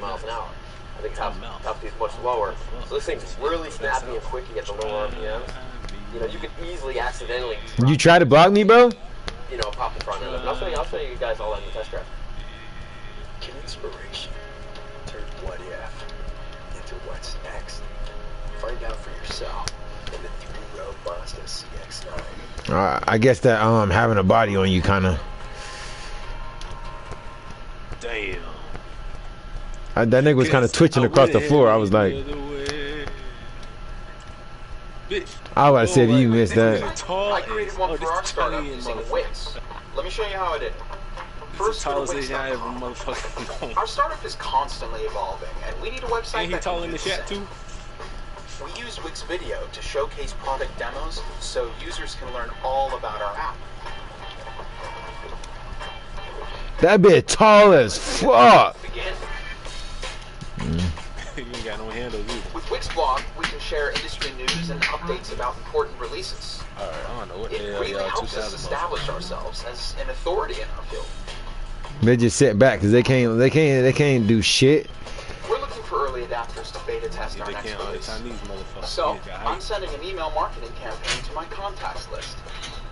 miles an hour. I think top speed is much lower. So this thing's really snappy and quick at the lower RPMs. You know, you could easily accidentally. You try to block me, bro? You know, pop the front end. I'll show you guys all that in the test drive. Inspiration. Turn what if into what's next. Find out for yourself in the 3-row Mazda CX-9. I guess that having a body on you kind of. Damn. That nigga was kind of twitching across the floor. I was like, I would have said you missed that. I created one for our startup using Wix. Let me show you how I did. First, Our startup is constantly evolving, and we need a website Ain't he tall in the chat too? We use Wix Video to showcase product demos so users can learn all about our app. That bit tall as fuck. Begin. You ain't got no handles either. With Wixblog, we can share industry news and updates about important releases. Alright, I don't know what the It hell really y'all helps us 2000 establish ourselves as an authority in our field. They just sit back because they can't do shit. We're looking for early adapters to beta test our next release. So, I'm sending an email marketing campaign to my contacts list.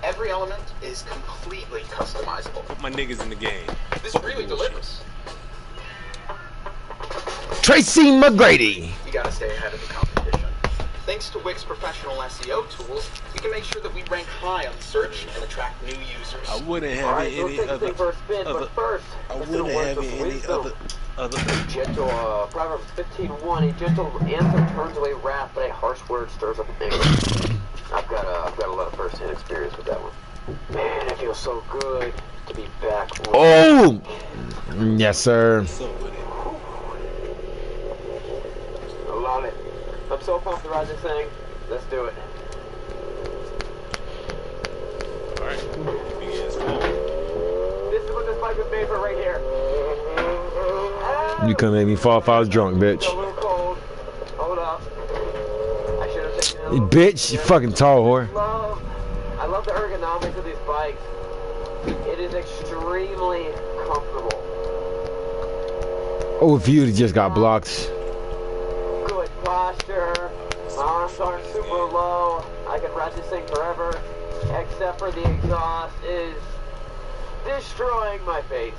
Every element is completely customizable. Put my niggas in the game. This really delivers. Tracy McGrady. You gotta stay ahead of the competition. Thanks to Wix professional SEO tools, we can make sure that we rank high on search and attract new users. I wouldn't have it any other. I wouldn't have it any other. Gentle, Proverbs 15:1. A gentle answer turns away wrath, but a harsh word stirs up anger. I've got a lot of first-hand experience with that one. Man, it feels so good to be back. Oh, yes, sir. I love it. I'm so pumped to ride this thing. Let's do it. Alright. This is what this bike was made for right here. You couldn't make me fall if I was drunk, bitch. It's a little cold. Hold up. I should have taken it a little Bitch, you fucking tall whore. I love the ergonomics of these bikes. It is extremely comfortable. Oh, if you just got blocked. Good posture. My arms aren't super low. I can ride this thing forever. Except for the exhaust is destroying my face.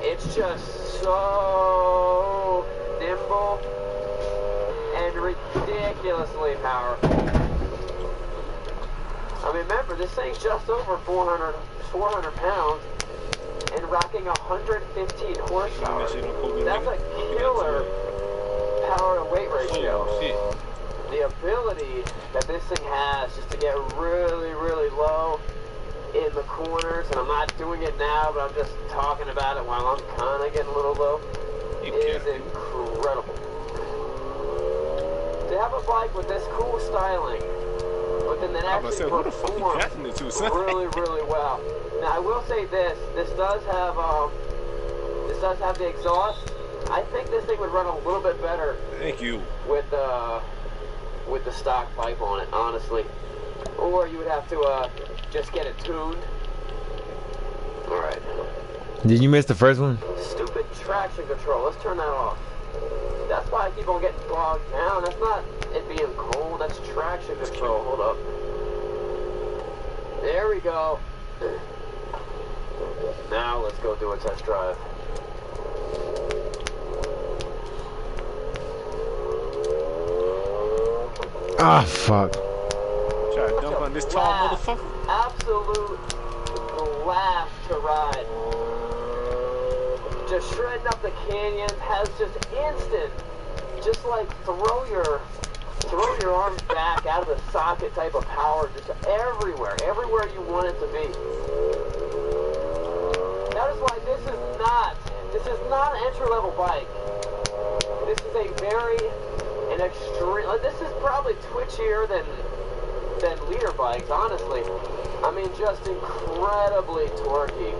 It's just so nimble and ridiculously powerful. I mean, remember, this thing's just over 400 pounds and rocking 115 horsepower. That's a killer power to weight ratio. The ability that this thing has just to get really, really low in the corners, and I'm not doing it now, but I'm just talking about it while I'm kind of getting a little low, is incredible. To have a bike with this cool styling, but then actually perform really, really well. Now I will say this does have the exhaust. I think this thing would run a little bit better. Thank you. With the stock pipe on it, honestly. Or you would have to just get it tuned. Alright. Did you miss the first one? Stupid traction control. Let's turn that off. That's why I keep on getting bogged down. That's not it being cold. That's traction control. Hold up. There we go. Now let's go do a test drive. Ah, fuck. Try to dump on this tall motherfucker. Absolute blast to ride. Just shredding up the canyons, has just instant, just like throw your arms back out of the socket type of power, just everywhere you want it to be. That is why this is not an entry-level bike. This is an extreme. This is probably twitchier than leader bikes, honestly. I mean, just incredibly torquey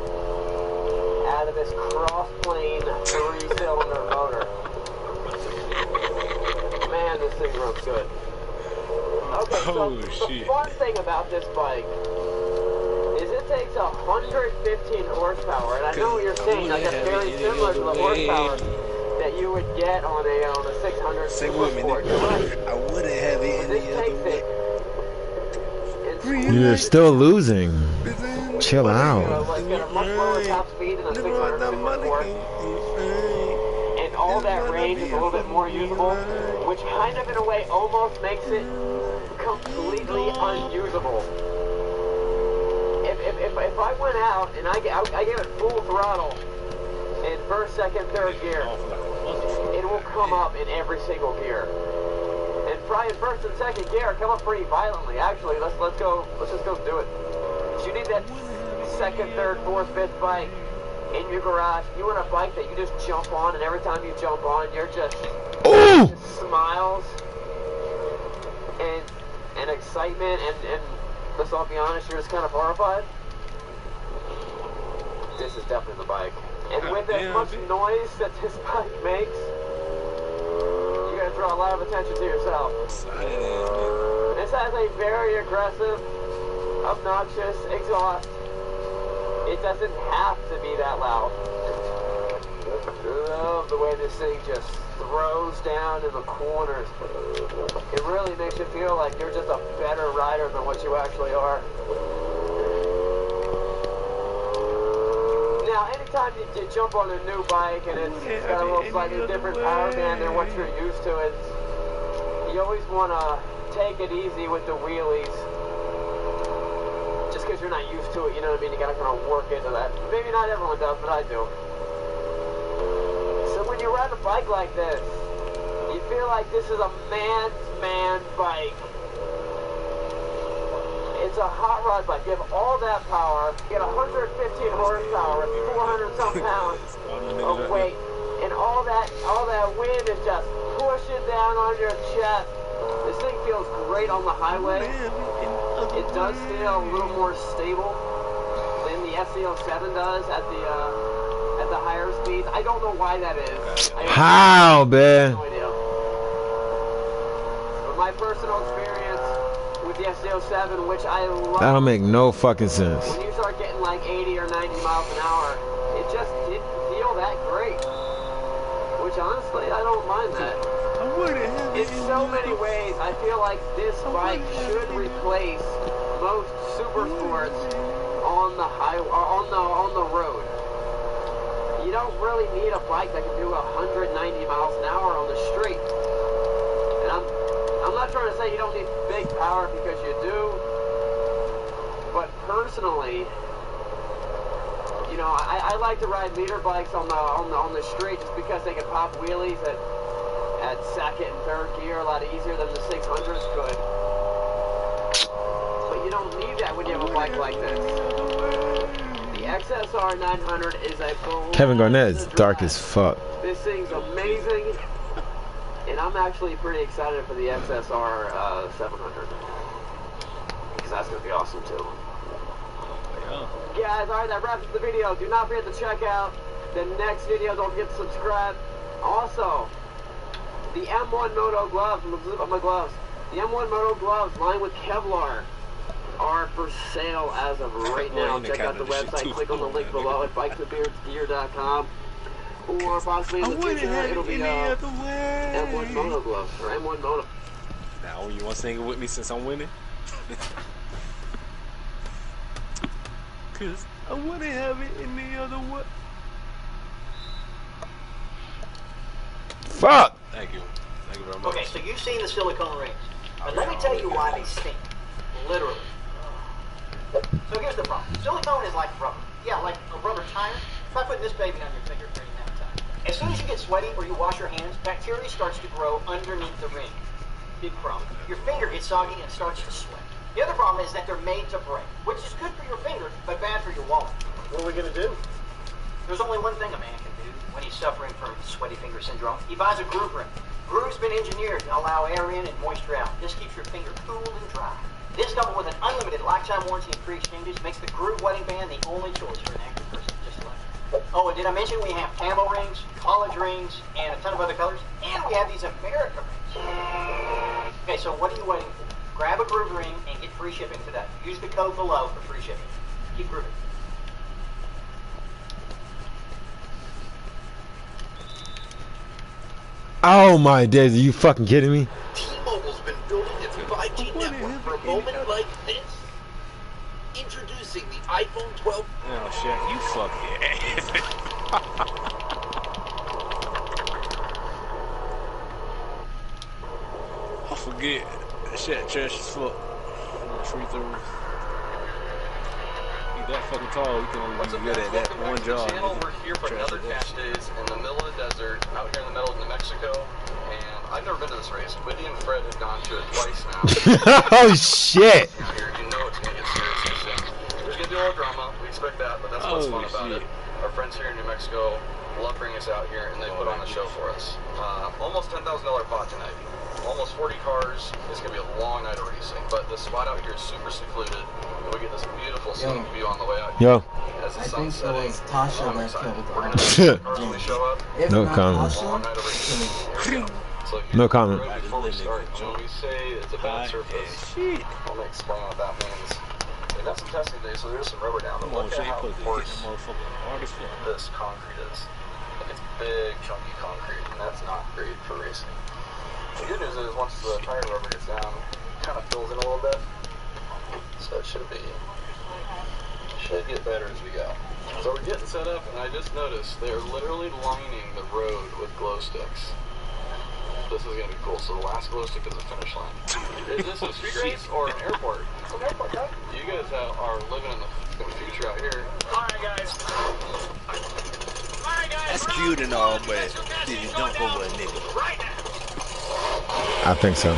out of this cross-plane 3-cylinder motor. Man, this thing runs good. Okay, so the fun thing about this bike is it takes 115 horsepower, and I know what you're saying, like that's very similar to the horsepower that you would get on a 600 Say Super with me, Sport. You're right. I wouldn't have it This any other takes way. it. You're still losing. Chill out. It's got a much lower top speed than a 600 Super Sport. And all that range is a little bit more usable, which kind of in a way almost makes it completely unusable. If I went out and I gave it full throttle in first, second, third gear, it will come up in every single gear. And probably in first and second gear come up pretty violently. Actually, let's just go do it. You need that second, third, fourth, fifth bike in your garage. You want a bike that you just jump on, and every time you jump on, you're just smiles and excitement, and let's all be honest, you're just kind of horrified. This is definitely the bike. And with as much noise that this bike makes, you're gonna draw a lot of attention to yourself. This has a very aggressive, obnoxious exhaust. It doesn't have to be that loud. I love the way this thing just throws down in the corners. It really makes you feel like you're just a better rider than what you actually are. Now, anytime you jump on a new bike and it's got a little slightly different power band than what you're used to, you always want to take it easy with the wheelies. Just because you're not used to it, you know what I mean? You gotta kind of work into that. Maybe not everyone does, but I do. So when you ride a bike like this, you feel like this is a man's bike. It's a hot rod bike. You have all that power. You get 115 horsepower, 400 some pounds of weight, and all that wind is just pushing down on your chest. This thing feels great on the highway. It does feel a little more stable than the SC07 does at the higher speeds. I don't know why that is. How, man? No idea. But my personal experience with the SC07, which I love. That don't make no fucking sense. When you start getting like 80 or 90 miles an hour, it just didn't feel that great. Which honestly, I don't mind that. In so many ways, I feel like this bike should replace most super sports on the on the road. You don't really need a bike that can do 190 miles an hour on the street. And I'm not trying to say you don't need big power, because you do. But personally, you know, I like to ride meter bikes on the street just because they can pop wheelies at second and third gear a lot easier than the 600s could. But you don't need that when you have a bike like this. The XSR 900 is a blast. Kevin Garnett is dark as fuck. This thing's amazing, and I'm actually pretty excited for the XSR 700, because that's going to be awesome too. Guys, alright, that wraps up the video. Do not forget to check out the next video. Don't forget to subscribe. Also, the M1 Moto gloves, I'm going to zip up my gloves. The M1 Moto gloves lined with Kevlar are for sale as of right now. Check out the website, click on the link below at bikesandbeardsgear.com. Or possibly in the future, it'll be M1 Moto gloves, or M1 Moto. Now, you want to sing it with me since I'm winning? Cause I wouldn't have it any other way. Fuck! Thank you. Thank you very much. Okay, so you've seen the silicone rings. But let me tell you why they stink. Literally. So here's the problem. Silicone is like rubber. Yeah, like a rubber tire. Try putting this baby on your finger for any amount of time. As soon as you get sweaty or you wash your hands, bacteria starts to grow underneath the ring. Big problem. Your finger gets soggy and starts to sweat. The other problem is that they're made to break, which is good for your finger, but bad for your wallet. What are we gonna do? There's only one thing a man can do when he's suffering from sweaty finger syndrome. He buys a groove ring. Groove's been engineered to allow air in and moisture out. This keeps your finger cool and dry. This, coupled with an unlimited lifetime warranty and free exchanges, makes the Groove Wedding Band the only choice for an active person just like you. Oh, and did I mention we have camo rings, college rings, and a ton of other colors? And we have these America rings. Okay, so what are you waiting for? Grab a Groove ring and get free shipping today. Use the code below for free shipping. Keep grooving. Oh my days, are you fucking kidding me? T-Mobile's been building its 5G network for a moment like this. Introducing the iPhone 12. Oh shit, you fucking I forget. That shit trash as fuck. Free throws. He's that fucking tall, he can only be good at that one job. We're here for another cash days in the middle of the desert, out here in the middle of New Mexico. And I've never been to this race. Whitney and Fred have gone to it twice now. Oh shit! Out here, you know it's gonna get serious soon. There's gonna be a little drama. We expect that, but that's what's fun about it. Our friends here in New Mexico love bringing us out here, and they put on a show for us. Almost $10,000 pot tonight. Almost 40 cars. It's going to be a long night of racing, but the spot out here is super secluded, and we get this beautiful scenic view on the way out here. Yo. As the I sun's think setting. so. Tasha I'm that excited. killed We're her. going to see the cars when they show up. If No not comment. Tasha, Long night of racing. Here we go. So No comment. right before we start, when we say it's a bad surface, I'll explain what that means. They've got some testing today, so there's some rubber down. But look at how coarse this concrete is. It's big, chunky concrete, and that's not great for racing. The good news is once the tire rubber gets down, it kind of fills in a little bit. So it should get better as we go. So we're getting set up, and I just noticed they're literally lining the road with glow sticks. This is going to be cool. So the last glow stick is the finish line. Is this a street race or an airport? It's an airport, huh? You guys are living in the future out here. Alright, guys. That's cute and all, but did you dump over a nigga? Right now. I think so.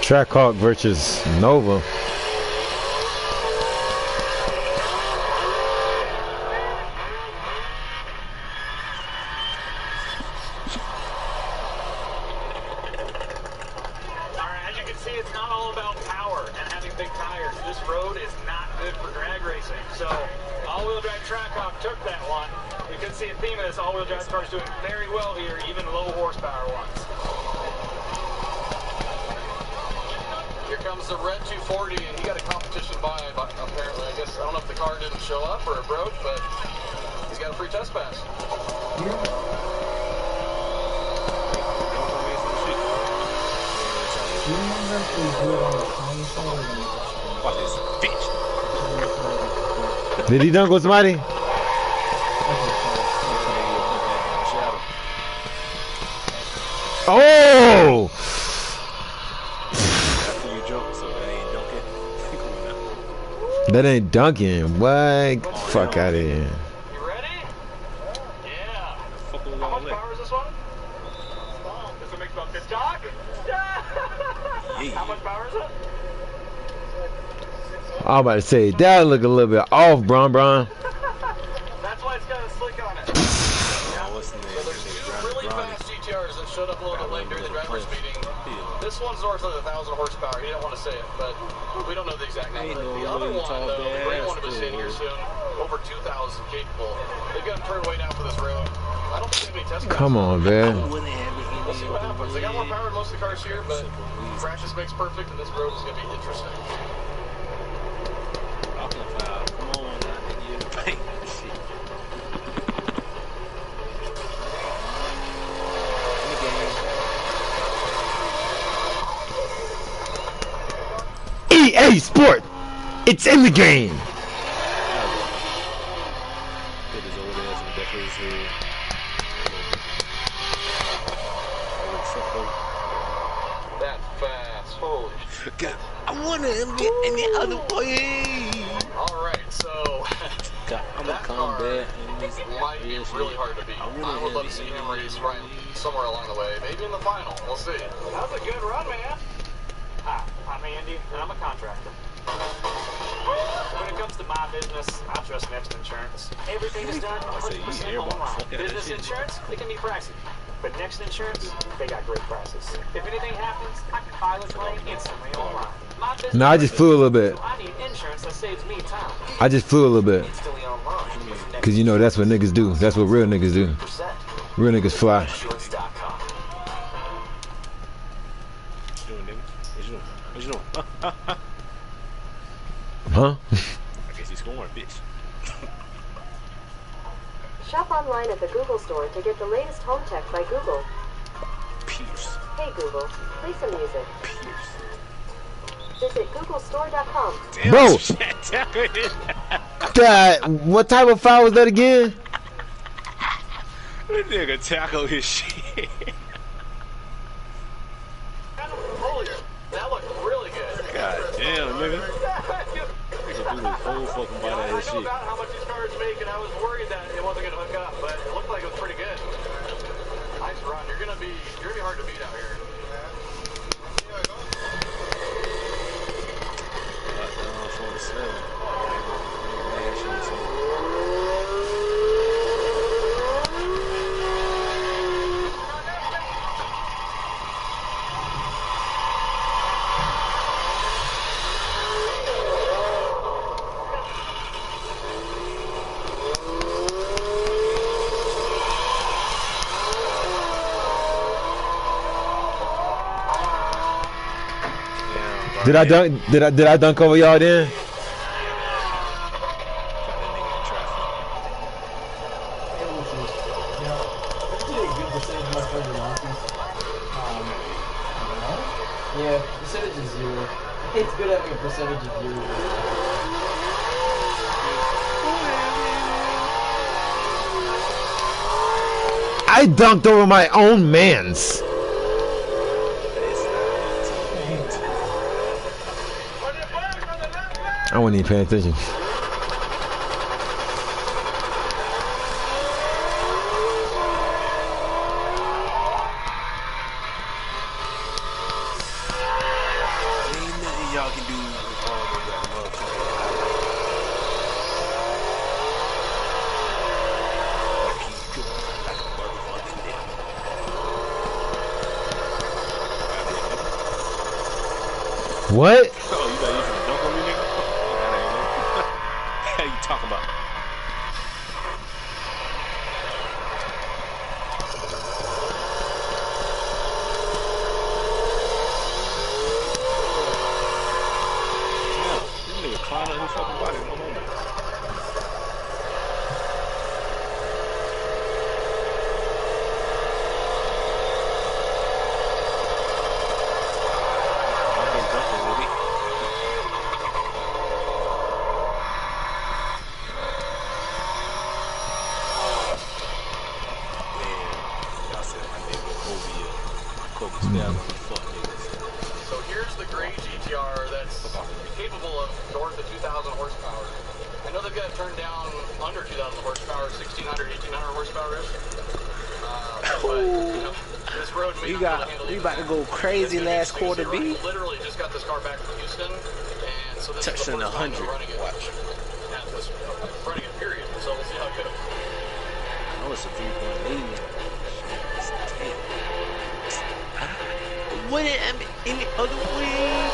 Trackhawk versus Nova. As you can see, it's not all about power and having big tires. This road is not good for drag racing. So, all-wheel drive Trackhawk took that one. You can see a theme of this all-wheel drive cars doing very well here, even low horsepower ones. Here comes the red 240, and he got a competition buy, apparently. I guess, I don't know if the car didn't show up or it broke, but he's got a free test pass. do you remember if we do it on the console? Fuck this bitch. Did he dunk with somebody? Oh! After you jump, so that ain't dunking. That ain't dunking. What? Fuck out of here. You ready? Yeah. How much power is this one? This one makes about 50 talk? How much power is it? I was about to say, that look a little bit off, Bron. That's why it's got a slick on it. What's the name? There's two really fast GTRs that showed up a little bit late during the driver's meeting. This one's north of 1,000 horsepower. He didn't want to say it, but we don't know the exact number. The other one, though, the gray one, was in here soon. Over 2,000 capable. They've got to turn away now for this road. I don't think they have any test. Come on, man. We'll see what happens. They got more power than most of the cars here, but practice makes perfect, and this road is going to be interesting. Come on, nigga, you paint that shit. EA Sport! It's in the game! That fast. Holy shit. I want to get any other way. Alright, so I'm that car might be really hard to beat. I would love to see him race right somewhere along the way. Maybe in the final. We'll see. That was a good run, man. Hi, I'm Andy, and I'm a contractor. When it comes to my business, I trust Next Insurance. Everything is done 100% online. Business insurance, it can be pricey. But Next Insurance, they got great prices. If anything happens, I can file a claim instantly online. My business No, I just flew a little bit. so I need insurance that saves me time. I just flew a little bit. Instantly online. Cause you know that's what niggas do. That's what real niggas do. Real niggas fly. Insurance.com. What you doing? Huh? I guess he's scoring, bitch. Shop online at the Google Store to get the latest home tech by Google. Pierce. Hey Google, play some music. Pierce. Visit googlestore.com. Bro! That, what type of foul was that again? This nigga tackle his shit. Holy, that looked really good. God damn, nigga. Nigga blew his whole fucking body out of his I know shit. about how much these cars make, and I was worried that it wasn't gonna hook up, but it looked like it was pretty good. Nice run. You're gonna be hard to beat out here. Lockdown 47. Did I dunk over y'all then? Yeah, percentage is 0. It's good having a percentage of 0. I dunked over my own mans. I wasn't even paying attention. Ain't nothing y'all can do with all of that motherfucking keep going like a motherfucking nigga. What? Oh, you got using a dunk on me, nigga? That ain't it. How you talking about? Yeah, this nigga climbed on his fucking body. No moment. I've been dunking with it. So here's the gray GTR that's capable of north of 2,000 horsepower. I know they've got it turned down under 2,000 horsepower, 1,600, 1,800 horsepower. But you know, this road may not be able to handle We even about to that. go crazy last quarter, B. Literally just got this car back from Houston, and so this Touching is the first time 100. they're running it. Watch. Yeah, this, running it, period. So we'll see how it goes. I know it's a 3.8. What any other way?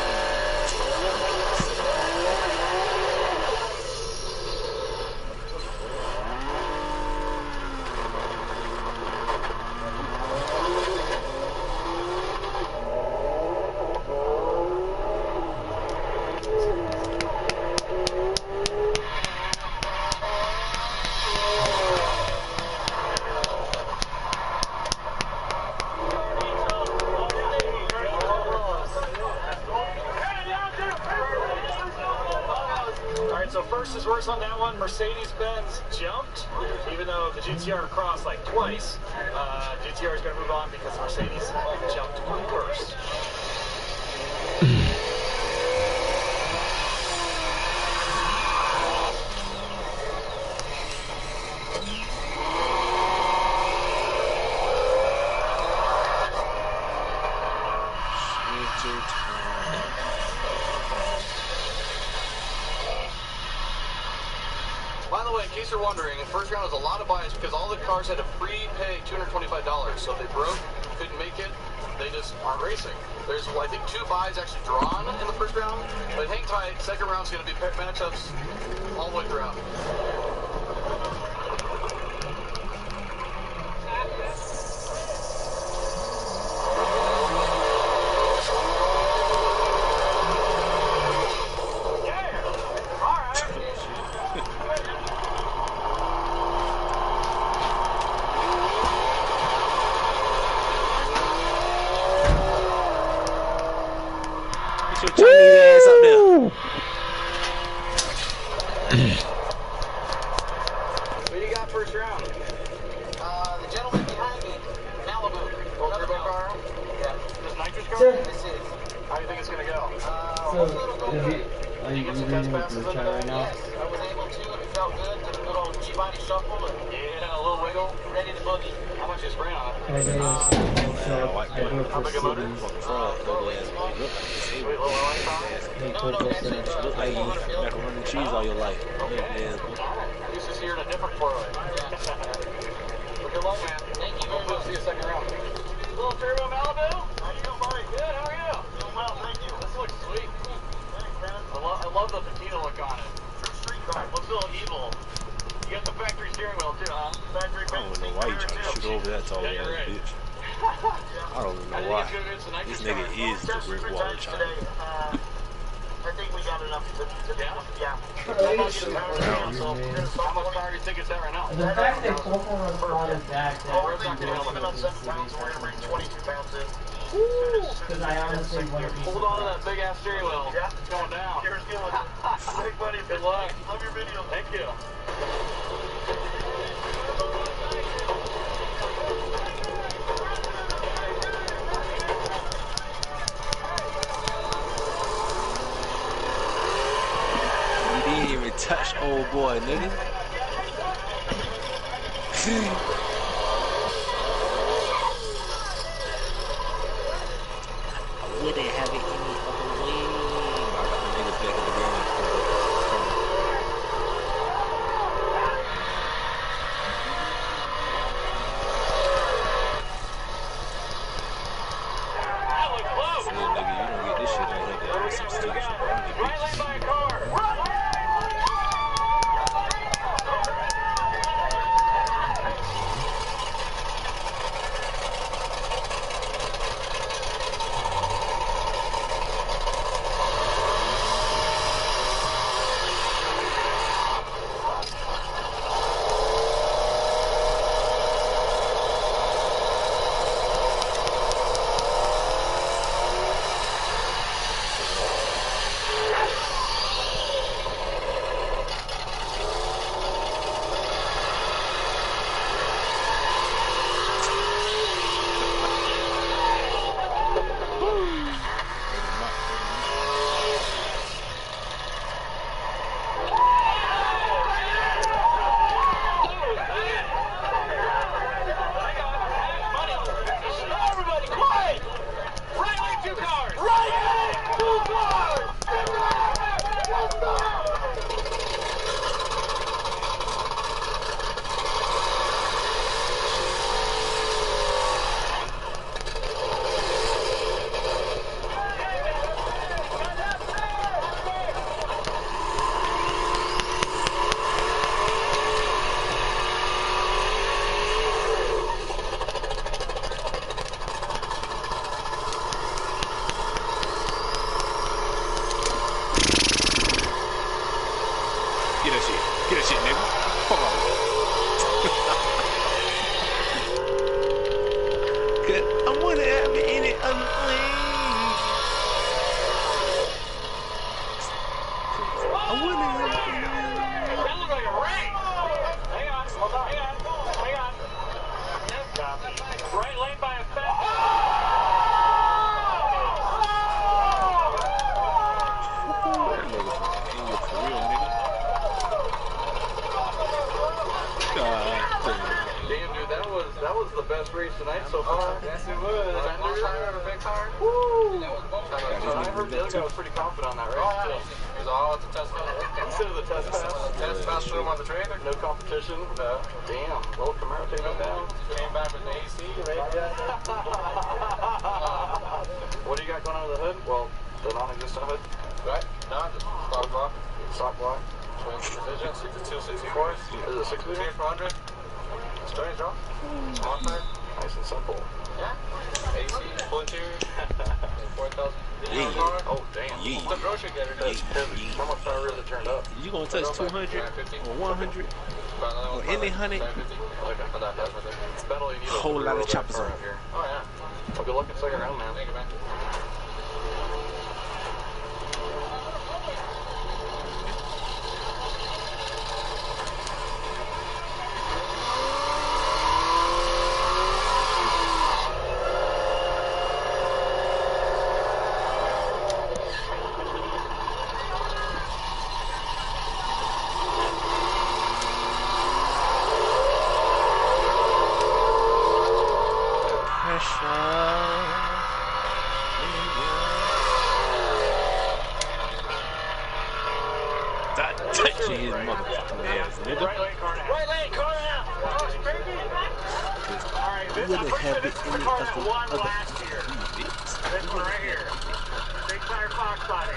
So first is worse on that one. Mercedes-Benz jumped, even though the GTR crossed like twice. GTR is going to move on because Mercedes jumped first. By the way, in case you're wondering, the first round was a lot of buys because all the cars had to prepay $225. So if they broke, couldn't make it, they just aren't racing. There's, well, I think 2 buys actually drawn in the first round, but hang tight, second round's going to be matchups all the way throughout. Get your Chinese ass up there. What do you got first round? The gentleman behind me, Malibu. Old turbo car? Yeah. This nitrous car? Sir. This is. How do you think it's gonna go? Are you using your chat right now? Yes, I was able to, and it felt good. Did a good old G-body shuffle, and Yeah, a little wiggle. ready to boogie. How much you spray on it? How big a motor? Sweet little oil on it? Look like you macaroni and cheese all your life. Okay. Alright. This is here in a different four-way. Look your long man. Thank you very much. See you second round. Little turbo Malibu? How you doing, buddy? Good, how are you? Doing well, thank you. This looks sweet. Thanks, man. I love the patina look on it. True street car. Looks a little evil. You got the factory steering wheel too, huh? Factory I don't know why you trying to shoot over that tall ass bitch. I don't even know why. This nigga is the brick wall China. I think we got enough to yeah. Oh, How much power do you think it's at right now? The fact that Coco was brought it back, We're talking about 7 pounds, we're gonna bring 22 pounds in. because I honestly wouldn't be Hold on to that big ass steering wheel. Yeah. It's going down. Here's going. Big buddy. Good luck. Love your video. Thank you. You didn't even touch old boy, nigga. I wouldn't have it any other way. I got my niggas back in the game. That was close. Little nigga, you don't get this shit out here. There's some stupid shit. I don't get Right lane by a car. Everybody quiet! Right lane, 2 cars! Right lane, 2 cars! Get that shit. Get that shit, nigga. Fuck off. Cause I wanna have it in it other way. I wanna have it in it. That looks like a ring! Hang on, hold on, hang on. Yes, copy. Right lane by a fence. That nigga in your career, nigga. God Damn, dude, that was the best race tonight so far. Yes, it was. Last time on a big car. Woo! That was both times. I heard the other guy was pretty confident on that race, too. He was all at the test pass. Instead of the test pass. Test pass threw him on the trailer. No competition. Damn, little Camaro taking him down. Came back with the AC, right? What do you got going on under the hood? Well, the non-existent hood. Right? No, just stock block. Stock block. Twin division, 6264. Is it 6 liter? 400. Strange, huh? On time. Nice and simple. Yeah. AC, full interior. 4,000. Yeah. Oh, damn. Yeah. The grocery getter does. How much power really turned up? You gonna touch 200 or 100 or any 100? Battle, you need a Whole lot of choppers on here. Oh, yeah. Well, good luck in second round, man. Thank you, man. Touch his motherfucking ass, nigga. Right lane car now. Right lane car now. All right, this, I'm pretty sure this is the car that won last year. This one right here. Big Tire Fox body.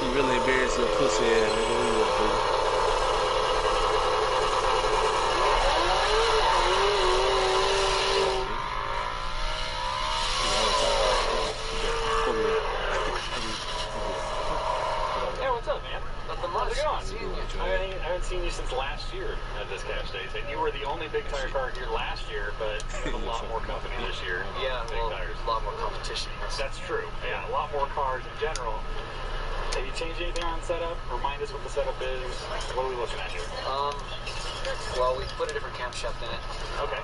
You really embarrassed your pussy ass, nigga. Where you at, baby? Yeah, what's up, man? Nothing much. How's it going? I haven't seen you since last year at this cash days, and you were the only big tire car here last year, but a lot more company this year. Yeah, big well, tires. a lot more competition. That's true. Yeah, a lot more cars in general. Have you changed anything on setup? Remind us what the setup is. What are we looking at here? Well, we put a different camshaft in it. Okay.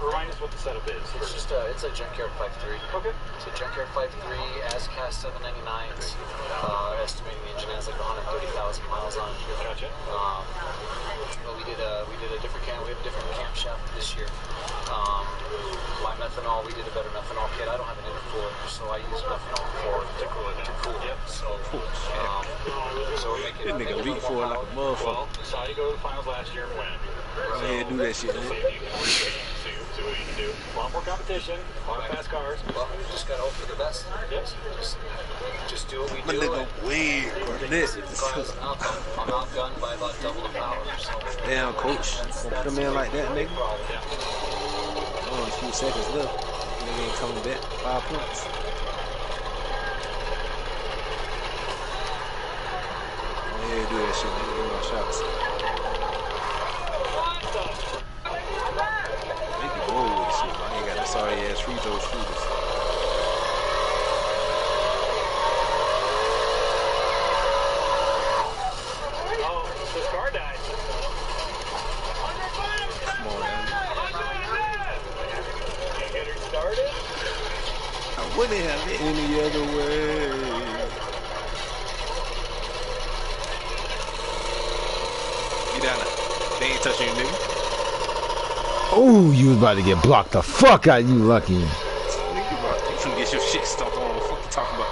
Remind us what the setup is. It's just it's a Junkyard 5.3. Okay. It's a Junkyard 5.3, ASCAS 799s. Estimating the engine has like 130,000 miles on it. Gotcha. But we did a different we have a different camshaft this year. My methanol, we did a better methanol kit. I don't have an intercooler, so I use methanol to cool it down. Yep. So we're making. This nigga leap for it like a motherfucker. Well, saw you go to the finals last year and win. Go ahead, do that shit, man. See what you can do. A lot more competition, a lot of fast cars. Well, we just gotta hope for the best. Yes. Just do what we My do. nigga weird, this. I'm outgunned by about double the power. So. Damn, coach. Put him in like that, nigga. Yeah. Only a few seconds left. Nigga ain't coming back. 5 points. Yeah, do that shit, nigga. Give me my shots. Make it roll with this shit, man. I ain't got no sorry ass free throw shooters. Oh, this car died. Come on, man. Can't get her started. I wouldn't have it any other way. You down there? They ain't touching you, nigga. Oh, you was about to get blocked the fuck out. You lucky. You finna get your shit stomped on. What the fuck you talking about?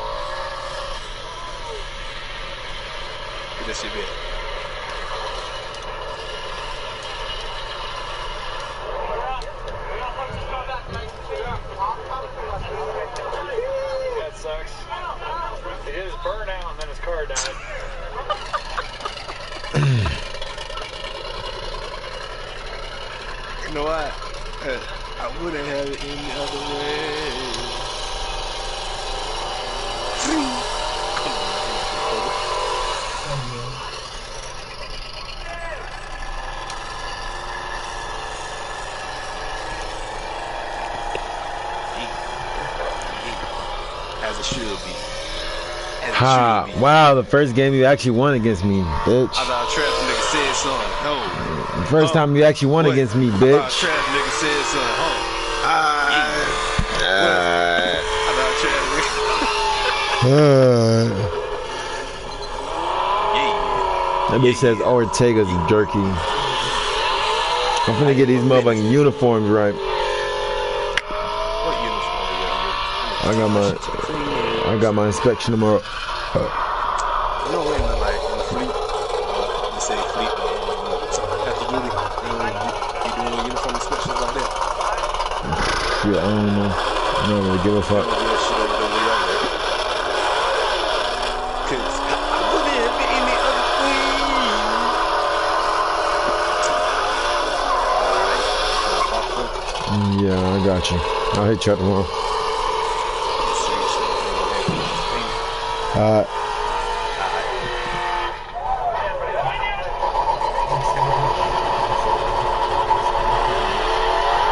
Get that shit back. That sucks. He did his burnout and then his car died. You know what? I wouldn't have it any other way. As it should be. Ha! Wow, the first game you actually won against me, bitch. I thought Travis nigga said something. No. The first time you actually won against me, I bitch. thought Travis nigga said something. I thought Travis nigga. That bitch says Ortega's jerky. I'm finna get these motherfucking uniforms right. What uniform? I got my inspection tomorrow. You don't wear nothing like in the fleet. You say fleet. Have to really. You doing uniform inspections like that? Yeah, I don't know. I don't really give a fuck. Cause I wouldn't have been any other way. Yeah, I got you. I'll hit you up tomorrow.